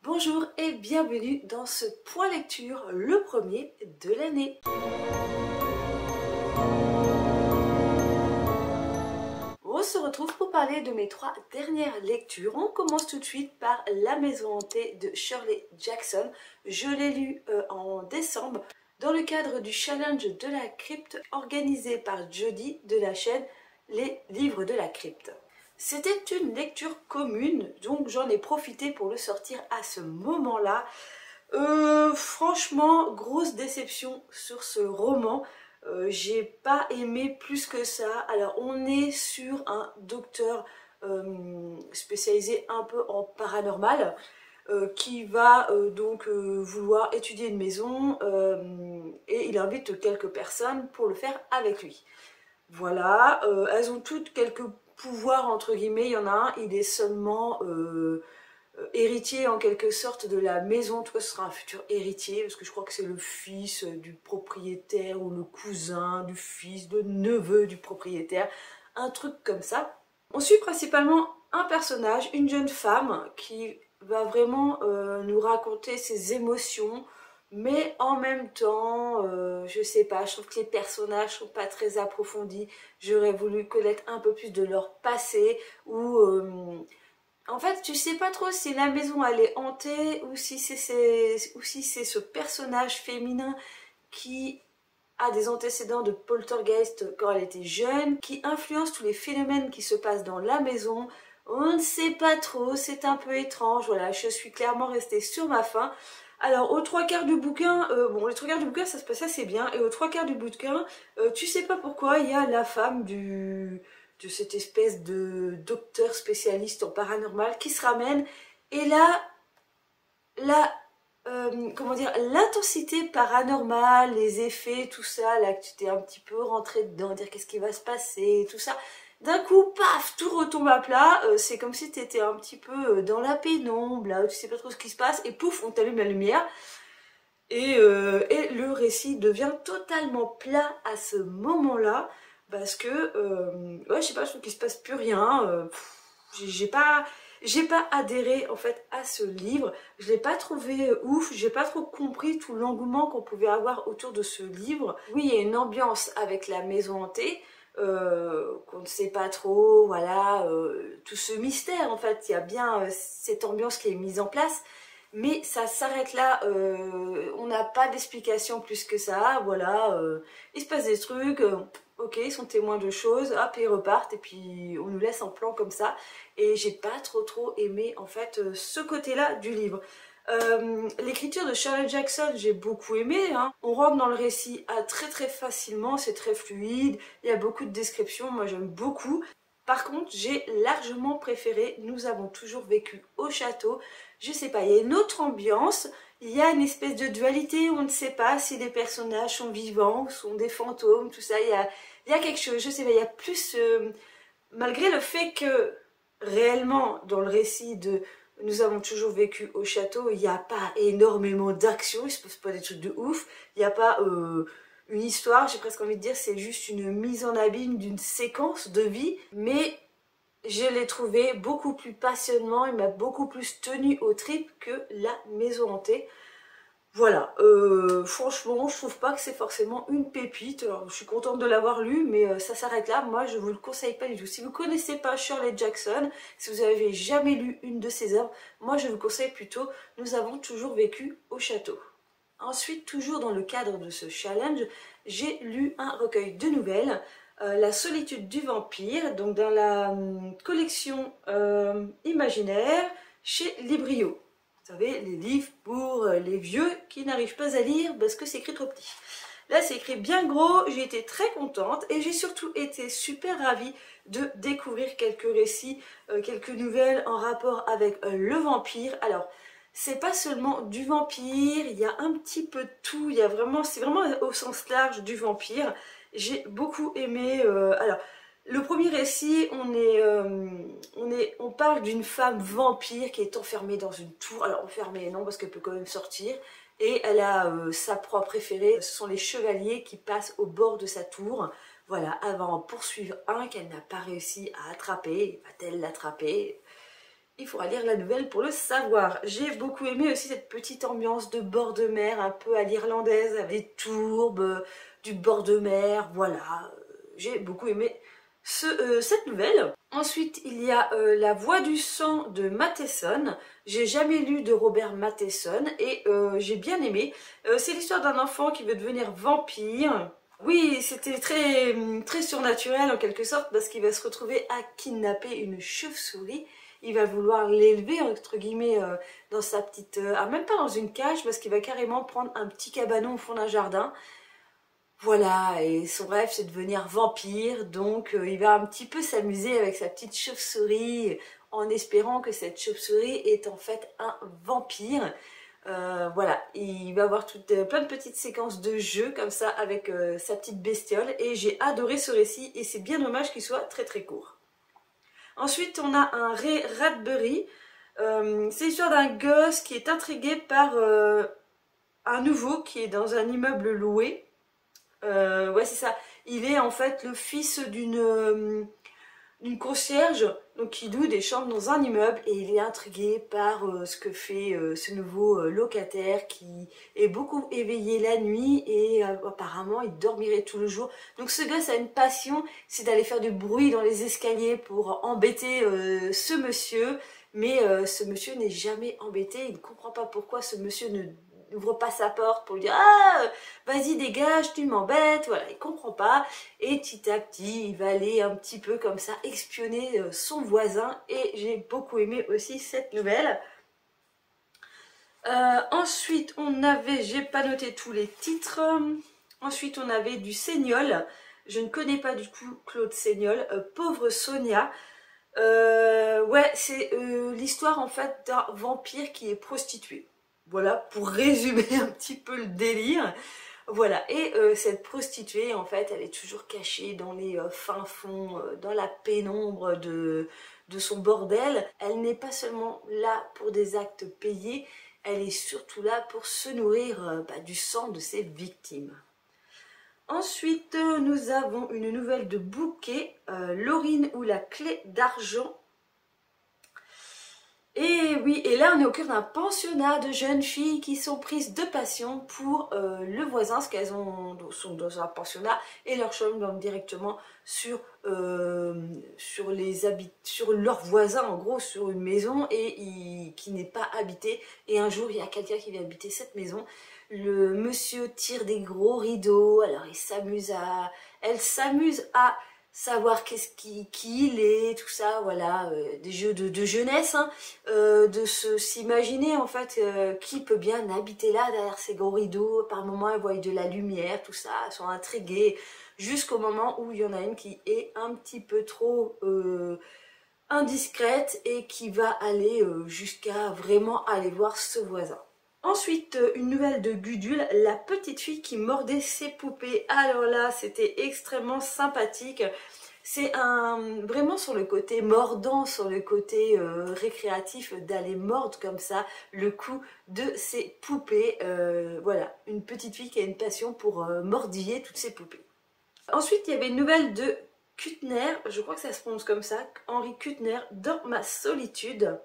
Bonjour et bienvenue dans ce point lecture, le premier de l'année. On se retrouve pour parler de mes 3 dernières lectures. On commence tout de suite par La Maison hantée de Shirley Jackson. Je l'ai lu en décembre dans le cadre du challenge de la crypte organisé par Jody de la chaîne Les Livres de la Crypte. C'était une lecture commune, donc j'en ai profité pour le sortir à ce moment-là. Franchement, grosse déception sur ce roman. J'ai pas aimé plus que ça. Alors, on est sur un docteur spécialisé un peu en paranormal qui va vouloir étudier une maison et il invite quelques personnes pour le faire avec lui. Voilà, elles ont toutes quelques pouvoirs entre guillemets. Il y en a un, il est seulement héritier en quelque sorte de la maison. En tout cas, ce sera un futur héritier parce que je crois que c'est le fils du propriétaire ou le cousin du fils, de neveu du propriétaire, un truc comme ça. On suit principalement un personnage, une jeune femme qui va vraiment nous raconter ses émotions, mais en même temps, je sais pas, je trouve que les personnages sont pas très approfondis. J'aurais voulu connaître un peu plus de leur passé ou en fait, tu sais pas trop si la maison elle est hantée ou si c'est ce personnage féminin qui a des antécédents de poltergeist quand elle était jeune, qui influence tous les phénomènes qui se passent dans la maison. On ne sait pas trop, c'est un peu étrange. Voilà, je suis clairement restée sur ma faim. Alors, aux 3/4 du bouquin, les 3/4 du bouquin, ça se passe assez bien. Et aux 3/4 du bouquin, tu sais pas pourquoi, il y a la femme de cette espèce de docteur spécialiste en paranormal qui se ramène. Et là, l'intensité paranormale, les effets, tout ça, là, que tu t'es un petit peu rentré dedans, dire qu'est-ce qui va se passer, tout ça. D'un coup, paf, tout retombe à plat. C'est comme si tu étais un petit peu dans la pénombre, là, où tu sais pas trop ce qui se passe, et pouf, on t'allume la lumière. Et le récit devient totalement plat à ce moment-là, parce que, ouais, je sais pas, je trouve qu'il se passe plus rien. J'ai pas adhéré en fait à ce livre, je l'ai pas trouvé ouf, j'ai pas trop compris tout l'engouement qu'on pouvait avoir autour de ce livre. Oui, il y a une ambiance avec la maison hantée, qu'on ne sait pas trop, voilà, tout ce mystère en fait, il y a bien cette ambiance qui est mise en place, mais ça s'arrête là, on n'a pas d'explication plus que ça, voilà, il se passe des trucs, ok, ils sont témoins de choses, hop, ils repartent, et puis on nous laisse en plan comme ça, et j'ai pas trop aimé en fait ce côté-là du livre. L'écriture de Shirley Jackson, j'ai beaucoup aimé, hein. On rentre dans le récit très facilement, c'est très fluide, il y a beaucoup de descriptions, moi j'aime beaucoup. Par contre, j'ai largement préféré Nous avons toujours vécu au château. Je sais pas, il y a une autre ambiance, il y a une espèce de dualité où on ne sait pas si les personnages sont vivants ou sont des fantômes, tout ça, il y a quelque chose, je sais pas, il y a plus... malgré le fait que réellement, dans le récit de Nous avons toujours vécu au château, il n'y a pas énormément d'action, il se passe pas des trucs de ouf, il n'y a pas une histoire, j'ai presque envie de dire, c'est juste une mise en abîme d'une séquence de vie, mais je l'ai trouvé beaucoup plus passionnant, il m'a beaucoup plus tenu aux tripes que La Maison hantée. Voilà, franchement, je trouve pas que c'est forcément une pépite. Alors, je suis contente de l'avoir lu, mais ça s'arrête là. Moi, je vous le conseille pas du tout. Si vous connaissez pas Shirley Jackson, si vous avez jamais lu une de ses œuvres, moi, je vous conseille plutôt Nous avons toujours vécu au château. Ensuite, toujours dans le cadre de ce challenge, j'ai lu un recueil de nouvelles, La solitude du vampire, donc dans la collection imaginaire chez Librio. Vous savez, les livres pour les vieux qui n'arrivent pas à lire parce que c'est écrit trop petit. Là, c'est écrit bien gros, j'ai été très contente et j'ai surtout été super ravie de découvrir quelques récits, quelques nouvelles en rapport avec le vampire. Alors, c'est pas seulement du vampire, il y a un petit peu de tout, il y a vraiment, c'est vraiment au sens large du vampire. J'ai beaucoup aimé, alors, le premier récit, on parle d'une femme vampire qui est enfermée dans une tour. Alors enfermée non, parce qu'elle peut quand même sortir. Et elle a sa proie préférée, ce sont les chevaliers qui passent au bord de sa tour. Voilà, elle va en poursuivre un qu'elle n'a pas réussi à attraper. Va-t-elle l'attraper? Il faudra lire la nouvelle pour le savoir. J'ai beaucoup aimé aussi cette petite ambiance de bord de mer, un peu à l'irlandaise, avec des tourbes, du bord de mer, voilà. J'ai beaucoup aimé cette nouvelle. Ensuite, il y a La Voix du sang de Matheson. J'ai jamais lu de Robert Matheson et j'ai bien aimé. C'est l'histoire d'un enfant qui veut devenir vampire. Oui, c'était très surnaturel en quelque sorte parce qu'il va se retrouver à kidnapper une chauve-souris. Il va vouloir l'élever entre guillemets dans sa petite... même pas dans une cage parce qu'il va carrément prendre un petit cabanon au fond d'un jardin. Voilà, et son rêve c'est de devenir vampire, donc il va un petit peu s'amuser avec sa petite chauve-souris en espérant que cette chauve-souris est en fait un vampire. Voilà, il va avoir plein de petites séquences de jeu comme ça avec sa petite bestiole et j'ai adoré ce récit et c'est bien dommage qu'il soit très court. Ensuite on a un Ray Bradbury, c'est l'histoire d'un gosse qui est intrigué par un nouveau qui est dans un immeuble loué. Ouais c'est ça, il est en fait le fils d'une concierge donc qui loue des chambres dans un immeuble et il est intrigué par ce que fait ce nouveau locataire qui est beaucoup éveillé la nuit et apparemment il dormirait tout le jour. Donc ce gosse a une passion, c'est d'aller faire du bruit dans les escaliers pour embêter ce monsieur, mais ce monsieur n'est jamais embêté, il ne comprend pas pourquoi ce monsieur n'ouvre pas sa porte pour lui dire « Ah, vas-y dégage, tu m'embêtes », voilà, il comprend pas. Et petit à petit, il va aller un petit peu comme ça espionner son voisin et j'ai beaucoup aimé aussi cette nouvelle. Ensuite, on avait, j'ai pas noté tous les titres, ensuite on avait du Seignol, je ne connais pas du coup Claude Seignol, Pauvre Sonia. Ouais, c'est l'histoire en fait d'un vampire qui est prostitué. Voilà, pour résumer un petit peu le délire. Voilà, et cette prostituée, en fait, elle est toujours cachée dans les fins fonds, dans la pénombre de son bordel. Elle n'est pas seulement là pour des actes payés, elle est surtout là pour se nourrir du sang de ses victimes. Ensuite, nous avons une nouvelle de Bouquet, Laurine ou la clé d'argent. Et oui, et là on est au cœur d'un pensionnat de jeunes filles qui sont prises de passion pour le voisin, parce qu'elles sont dans un pensionnat et leur chambre donc directement sur leur voisin, en gros sur une maison qui n'est pas habitée. Et un jour il y a quelqu'un qui vient habiter cette maison. Le monsieur tire des gros rideaux, alors elle s'amuse à savoir qui il est, tout ça, voilà, des jeux de jeunesse, hein, de s'imaginer en fait qui peut bien habiter là derrière ces gros rideaux. Par moments elles voient de la lumière, tout ça, elles sont intriguées, jusqu'au moment où il y en a une qui est un petit peu trop indiscrète et qui va aller jusqu'à vraiment aller voir ce voisin. Ensuite, une nouvelle de Gudule, la petite fille qui mordait ses poupées. Alors là, c'était extrêmement sympathique. C'est vraiment sur le côté mordant, sur le côté récréatif, d'aller mordre comme ça le cou de ses poupées. Voilà, une petite fille qui a une passion pour mordiller toutes ses poupées. Ensuite, il y avait une nouvelle de Kuttner, je crois que ça se prononce comme ça, Henri Kuttner, Dans ma solitude.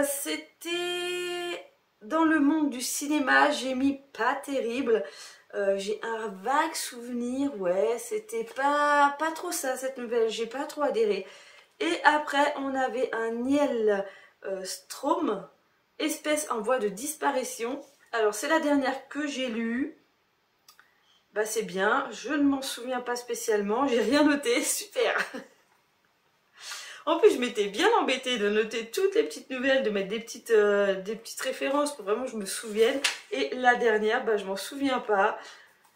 C'était dans le monde du cinéma, j'ai mis pas terrible, j'ai un vague souvenir, ouais, c'était pas trop ça cette nouvelle, j'ai pas trop adhéré. Et après on avait un Niel Strom, Espèce en voie de disparition. Alors c'est la dernière que j'ai lue, bah c'est bien, je ne m'en souviens pas spécialement, j'ai rien noté, super. En plus, je m'étais bien embêtée de noter toutes les petites nouvelles, de mettre des petites références pour vraiment que je me souvienne. Et la dernière, bah, je m'en souviens pas.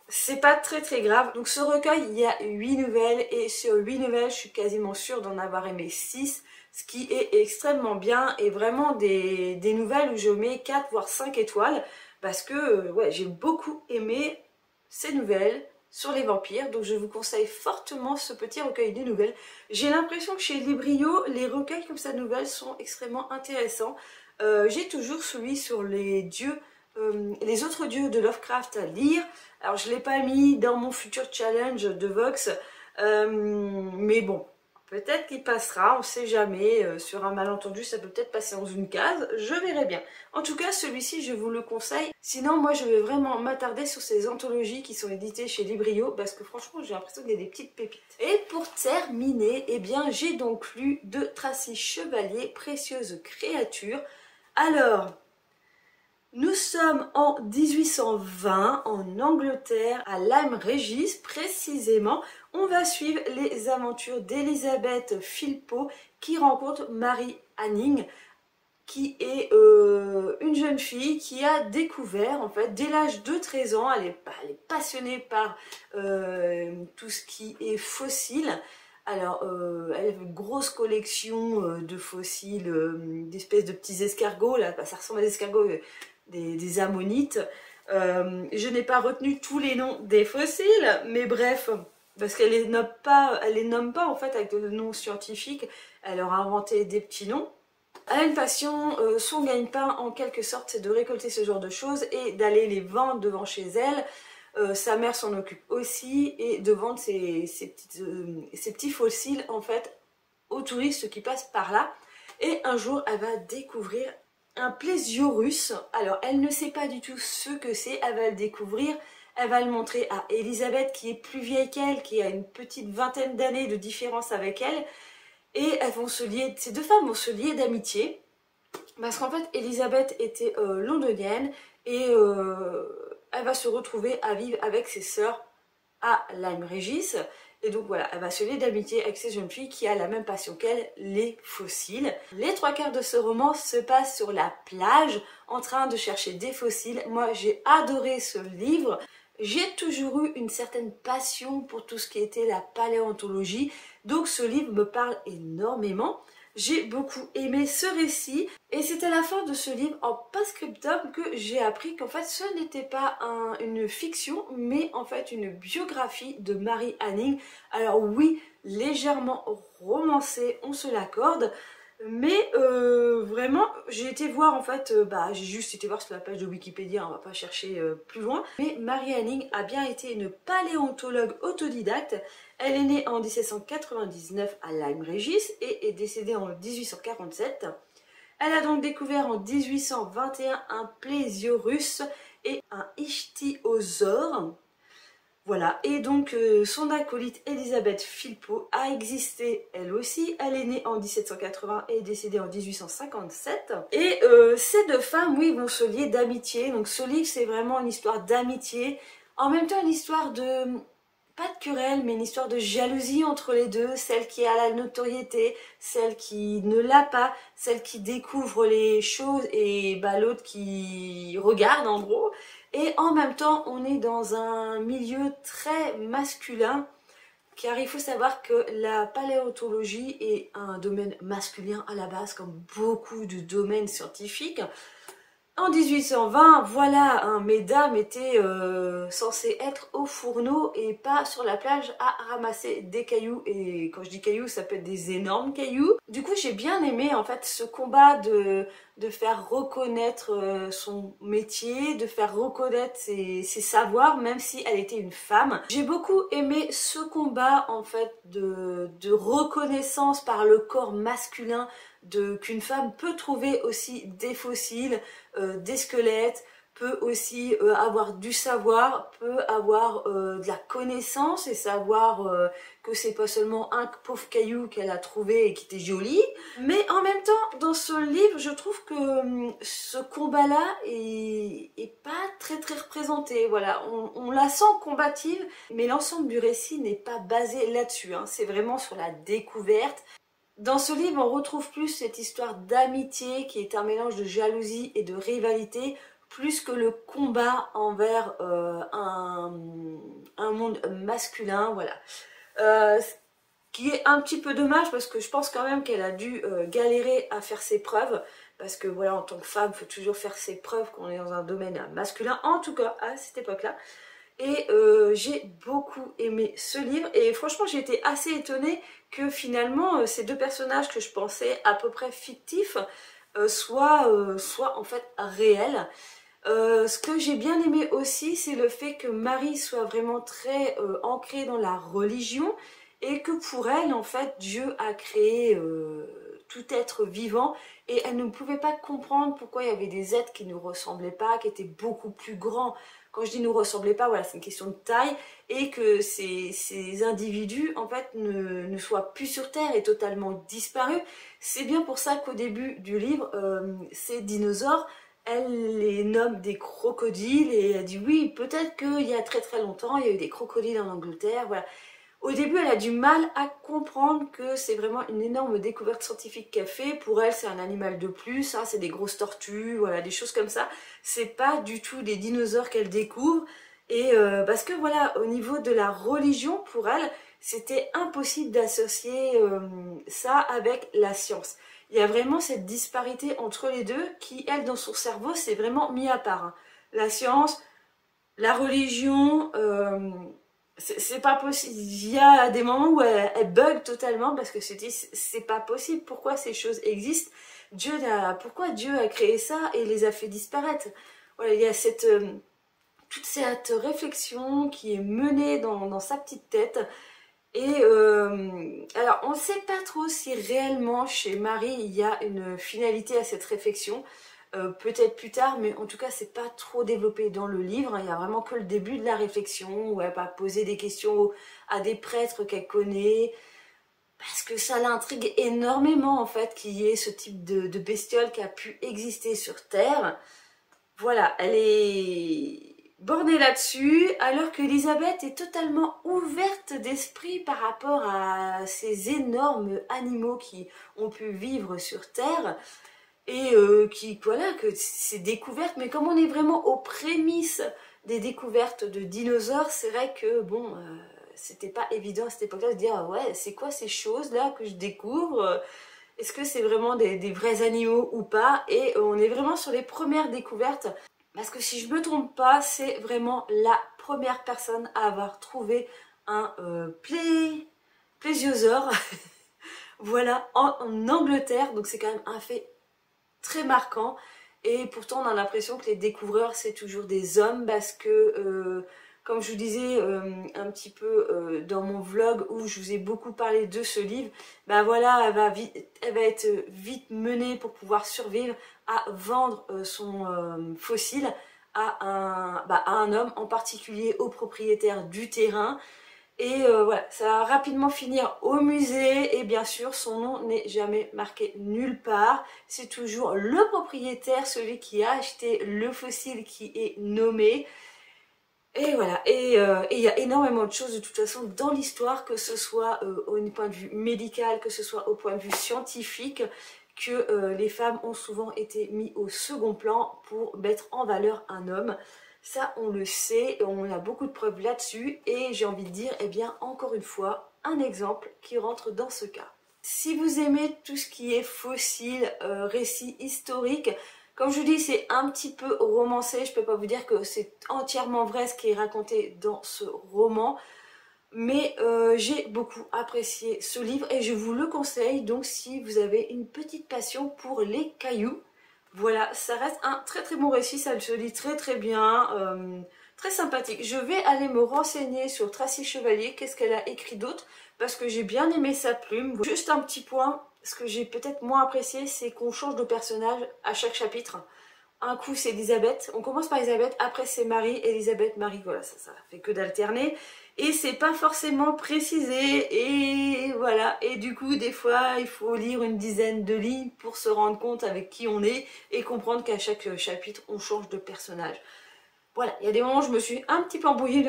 C'est pas très grave. Donc ce recueil, il y a 8 nouvelles. Et sur 8 nouvelles, je suis quasiment sûre d'en avoir aimé 6. Ce qui est extrêmement bien. Et vraiment des nouvelles où je mets 4 voire 5 étoiles. Parce que ouais, j'ai beaucoup aimé ces nouvelles sur les vampires, donc je vous conseille fortement ce petit recueil de nouvelles. J'ai l'impression que chez Librio, les recueils comme ça de nouvelles sont extrêmement intéressants. J'ai toujours celui sur les dieux, les autres dieux de Lovecraft à lire. Alors je ne l'ai pas mis dans mon futur challenge de Vox, mais bon, Peut-être qu'il passera, on sait jamais, sur un malentendu, ça peut peut-être passer dans une case, je verrai bien. En tout cas, celui-ci, je vous le conseille. Sinon, moi, je vais vraiment m'attarder sur ces anthologies qui sont éditées chez Librio, parce que franchement, j'ai l'impression qu'il y a des petites pépites. Et pour terminer, eh bien, j'ai donc lu de Tracy Chevalier, Précieuse créature. Alors, nous sommes en 1820 en Angleterre, à Lyme Regis précisément. On va suivre les aventures d'Elizabeth Philpot qui rencontre Mary Anning, qui est une jeune fille qui a découvert, en fait, dès l'âge de 13 ans, elle est passionnée par tout ce qui est fossile. Alors, elle a une grosse collection de fossiles, d'espèces de petits escargots, là, ça ressemble à des escargots, des ammonites. Je n'ai pas retenu tous les noms des fossiles, mais bref, parce qu'elle les nomme pas en fait avec de noms scientifiques, elle leur a inventé des petits noms. Elle a une passion, son gagne-pain en quelque sorte, c'est de récolter ce genre de choses et d'aller les vendre devant chez elle. Sa mère s'en occupe aussi et de vendre ces petits fossiles en fait aux touristes qui passent par là. Et un jour, elle va découvrir un Plesiosaurus. Alors, elle ne sait pas du tout ce que c'est, elle va le découvrir. Elle va le montrer à Elisabeth qui est plus vieille qu'elle, qui a une petite vingtaine d'années de différence avec elle. Et elles vont se lier, ces deux femmes vont se lier d'amitié. Parce qu'en fait, Elisabeth était londonienne et elle va se retrouver à vivre avec ses sœurs à Lyme Regis. Et donc voilà, elle va se lier d'amitié avec cette jeune fille qui a la même passion qu'elle, les fossiles. Les trois quarts de ce roman se passent sur la plage, en train de chercher des fossiles. Moi, j'ai adoré ce livre. J'ai toujours eu une certaine passion pour tout ce qui était la paléontologie. Donc ce livre me parle énormément. J'ai beaucoup aimé ce récit et c'est à la fin de ce livre en post-scriptum que j'ai appris qu'en fait ce n'était pas une fiction mais en fait une biographie de Mary Anning. Alors oui, légèrement romancée, on se l'accorde, mais vraiment j'ai été voir en fait, j'ai juste été voir sur la page de Wikipédia, on va pas chercher plus loin, mais Mary Anning a bien été une paléontologue autodidacte. Elle est née en 1799 à Lyme Regis et est décédée en 1847. Elle a donc découvert en 1821 un Plesiosaurus et un ichthyosaure. Voilà, et donc son acolyte Elisabeth Philpot a existé elle aussi. Elle est née en 1780 et est décédée en 1857. Et ces deux femmes, oui, vont se lier d'amitié. Donc ce livre, c'est vraiment une histoire d'amitié. En même temps, une histoire de... pas de querelle, mais une histoire de jalousie entre les deux, celle qui a la notoriété, celle qui ne l'a pas, celle qui découvre les choses et l'autre qui regarde en gros. Et en même temps, on est dans un milieu très masculin, car il faut savoir que la paléontologie est un domaine masculin à la base, comme beaucoup de domaines scientifiques. En 1820, voilà, mesdames étaient censées être au fourneau et pas sur la plage à ramasser des cailloux. Et quand je dis cailloux, ça peut être des énormes cailloux. Du coup, j'ai bien aimé en fait ce combat de faire reconnaître son métier, de faire reconnaître ses savoirs, même si elle était une femme. J'ai beaucoup aimé ce combat en fait de reconnaissance par le corps masculin qu'une femme peut trouver aussi des fossiles, des squelettes, peut aussi avoir du savoir, peut avoir de la connaissance et savoir que c'est pas seulement un pauvre caillou qu'elle a trouvé et qui était joli. Mais en même temps, dans ce livre, je trouve que ce combat-là est pas très représenté. Voilà, on la sent combative, mais l'ensemble du récit n'est pas basé là-dessus, hein. C'est vraiment sur la découverte. Dans ce livre, on retrouve plus cette histoire d'amitié qui est un mélange de jalousie et de rivalité, plus que le combat envers un monde masculin, voilà. Ce qui est un petit peu dommage parce que je pense quand même qu'elle a dû galérer à faire ses preuves, parce que voilà, en tant que femme, il faut toujours faire ses preuves quand on est dans un domaine masculin, en tout cas à cette époque-là. Et j'ai beaucoup aimé ce livre et franchement j'ai été assez étonnée que finalement ces deux personnages que je pensais à peu près fictifs soient en fait réels. Ce que j'ai bien aimé aussi, c'est le fait que Marie soit vraiment très ancrée dans la religion et que pour elle, en fait, Dieu a créé tout être vivant et elle ne pouvait pas comprendre pourquoi il y avait des êtres qui ne nous ressemblaient pas, qui étaient beaucoup plus grands. Quand je dis nous ressemblaient pas, voilà, c'est une question de taille et que ces individus, en fait, ne soient plus sur Terre et totalement disparus. C'est bien pour ça qu'au début du livre, ces dinosaures, elle les nomme des crocodiles et elle dit oui, peut-être qu'il y a très très longtemps, il y a eu des crocodiles en Angleterre, voilà. Au début, elle a du mal à comprendre que c'est vraiment une énorme découverte scientifique qu'elle fait. Pour elle, c'est un animal de plus, hein, c'est des grosses tortues, voilà, des choses comme ça. C'est pas du tout des dinosaures qu'elle découvre. Et parce que voilà, au niveau de la religion, pour elle, c'était impossible d'associer ça avec la science. Il y a vraiment cette disparité entre les deux qui, elle, dans son cerveau, c'est vraiment mis à part, hein. La science, la religion... c'est pas possible. Il y a des moments où elle bug totalement parce que se dit c'est pas possible. Pourquoi ces choses existent? Pourquoi Dieu a créé ça et les a fait disparaître? Voilà, il y a toute cette réflexion qui est menée dans sa petite tête. Et alors on ne sait pas trop si réellement chez Marie il y a une finalité à cette réflexion. Peut-être plus tard, mais en tout cas c'est pas trop développé dans le livre, hein. Il y a vraiment que le début de la réflexion où elle va poser des questions à des prêtres qu'elle connaît, parce que ça l'intrigue énormément en fait qu'il y ait ce type de bestiole qui a pu exister sur Terre. Voilà, elle est bornée là-dessus, alors qu'Elisabeth est totalement ouverte d'esprit par rapport à ces énormes animaux qui ont pu vivre sur Terre. Et voilà, que c'est découverte, mais comme on est vraiment aux prémices des découvertes de dinosaures, c'est vrai que bon, c'était pas évident à cette époque-là de dire ah ouais, c'est quoi ces choses-là que je découvre? Est-ce que c'est vraiment des vrais animaux ou pas? Et on est vraiment sur les premières découvertes, parce que si je me trompe pas, c'est vraiment la première personne à avoir trouvé un plésiosaure, voilà, en Angleterre, donc c'est quand même un fait très marquant. Et pourtant on a l'impression que les découvreurs c'est toujours des hommes, parce que comme je vous disais un petit peu dans mon vlog où je vous ai beaucoup parlé de ce livre, ben voilà, elle va être vite menée pour pouvoir survivre à vendre son fossile à un homme, en particulier au propriétaire du terrain. Et voilà, ça va rapidement finir au musée et bien sûr son nom n'est jamais marqué nulle part. C'est toujours le propriétaire, celui qui a acheté le fossile, qui est nommé. Et voilà, et il y a énormément de choses de toute façon dans l'histoire, que ce soit au point de vue médical, que ce soit au point de vue scientifique, que les femmes ont souvent été mises au second plan pour mettre en valeur un homme. Ça, on le sait, on a beaucoup de preuves là-dessus, et j'ai envie de dire, eh bien, encore une fois, un exemple qui rentre dans ce cas. Si vous aimez tout ce qui est fossile, récit historique, comme je vous dis, c'est un petit peu romancé, je peux pas vous dire que c'est entièrement vrai ce qui est raconté dans ce roman, mais j'ai beaucoup apprécié ce livre et je vous le conseille, donc si vous avez une petite passion pour les cailloux. Voilà, ça reste un très très bon récit, ça se lit très très bien, très sympathique. Je vais aller me renseigner sur Tracy Chevalier, qu'est-ce qu'elle a écrit d'autre, parce que j'ai bien aimé sa plume. Juste un petit point, ce que j'ai peut-être moins apprécié, c'est qu'on change de personnage à chaque chapitre. Un coup c'est Elisabeth, on commence par Elisabeth, après c'est Marie, Elisabeth, Marie, voilà, ça fait que d'alterner. Et c'est pas forcément précisé, et voilà, et du coup des fois il faut lire une dizaine de lignes pour se rendre compte avec qui on est et comprendre qu'à chaque chapitre on change de personnage. Voilà, il y a des moments où je me suis un petit peu embrouillée,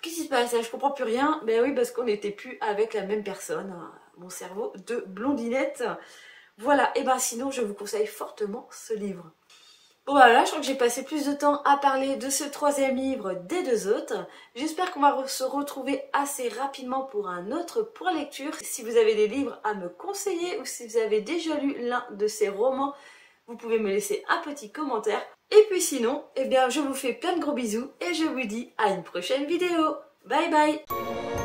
qu'est-ce qui se passe, je comprends plus rien. Ben oui, parce qu'on n'était plus avec la même personne, hein, mon cerveau de blondinette. Voilà, et ben sinon je vous conseille fortement ce livre. Bon voilà, je crois que j'ai passé plus de temps à parler de ce troisième livre des deux autres. J'espère qu'on va se retrouver assez rapidement pour un autre point lecture. Si vous avez des livres à me conseiller ou si vous avez déjà lu l'un de ces romans, vous pouvez me laisser un petit commentaire. Et puis sinon, eh bien je vous fais plein de gros bisous et je vous dis à une prochaine vidéo. Bye bye!